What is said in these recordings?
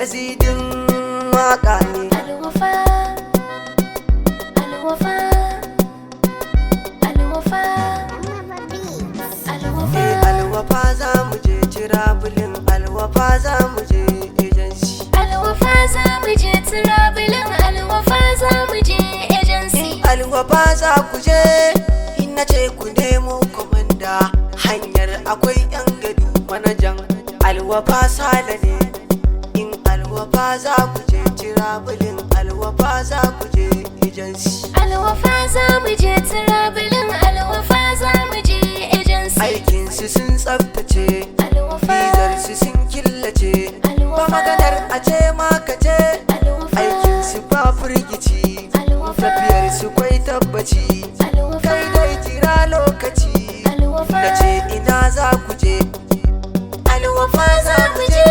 Asidin waka ne. Alwafa, alwafa, alwafa, alwafa. Alwafa za mu je tirabulin, alwafa za mu je agency. Alwafa za mu je tirabulin, alwafa za mu je agency. Alwafa za ku je, ina ce ku nemo komanda. Hanyar akwai yan gado manajan alwafa sala ne. In alwafa za ku je tirabulin, alwafa za ku je agency. Alwafa za mu je tirabulin, alwafa za mu je agency. Aikinsu sun tsaftace, bizarsu sun killace. Ba maganar a ce maka ce, aikinsu ba firgici. Tafiyarsu kwai tabbaci, kai dai jira lokaci. Na ce ina za ku je, alwafa za mu je.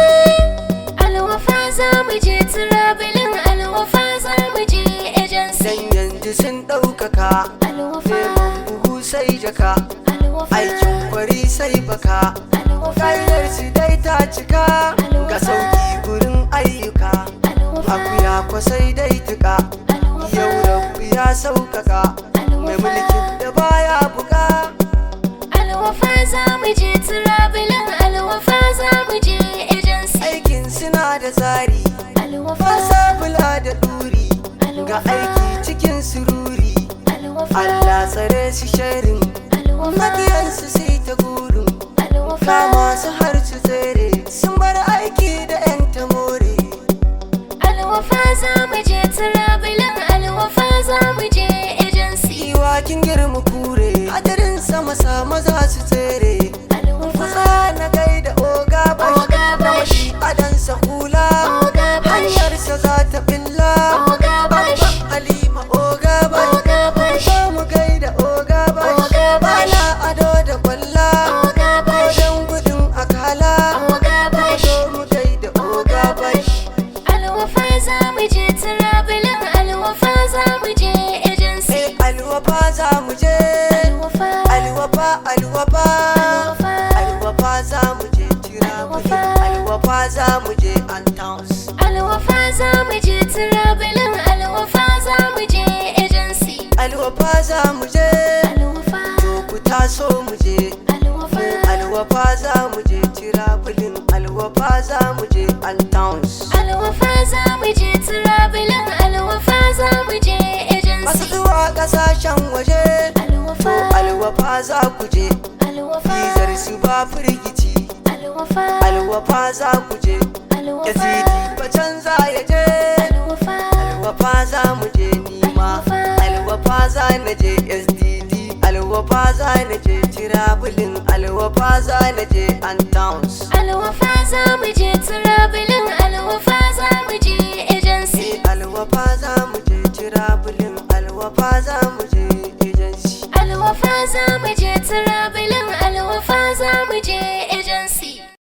Alwafa za mu je tirabulin, alwafa za mu je agency. Dan yanzu sun ɗaukaka, Alwafa, buhu sai jaka, alwafa, aikin kwari sai baka. Kaidarsu dai ta cika, ga sauki gurin ayyuka. Akuya kwa sai dai tuka, yau rabbi ya sauƙaƙa. Mai mulkin da baya buka, Alwafa za mu je tirabulin, alwafa za mu je agency. aikin suna da tsari, Alwafa, ba sabula da ɗuri. Ga aiki cikin sururi, alwafa, Allah tsare su sharin. Makiyansu sai ta gurin, kama su har su tsere. Sun bar aiki da 'yan tamore. Alwafa za mu je tirabulin, alwafa za mu je agency. Iwakin girma kure, hadarin sama sama za su tsere. Kusa na gaida oga bashi, adansa hula, hanyarsa za ta billa. Babban Halima oga bashi, so mu gaida oga bashi. Bana ado da kwalla, wajen gudun akala. So mu gaida oga bashi. Alwafa za mu je tirabulin, alwafa za mu je agency. Alwafa za mu je, alwafa alwafa. Alwafa za mu je tirabulin, alwafa za mu je antowns. Alwafa za mu je tirabulin, alwafa za mu je agency. Alwafa za mu je, to ku taso mu je. Alwafa za mu je tirabulin, alwafa za mu je antowns. Alwafa za mu je tirabulin, alwafa za mu je Masu agency. zuwa kasashen waje, alwafa za ku je. Bizar su ba firgici, alwafa za ku je. Yazidi ba canza ya je, alwafa za mu je nima. Alwafa za na je SDD, alwafa za na je tirabulin, alwafa za na je antowns. Alwafa za mu je tirabulin, alwafa za mu je agency. Alwafa za mu je tirabulin, alwafa za mu je agency. Alwafa za mu je tirabulin, alwafa za mu je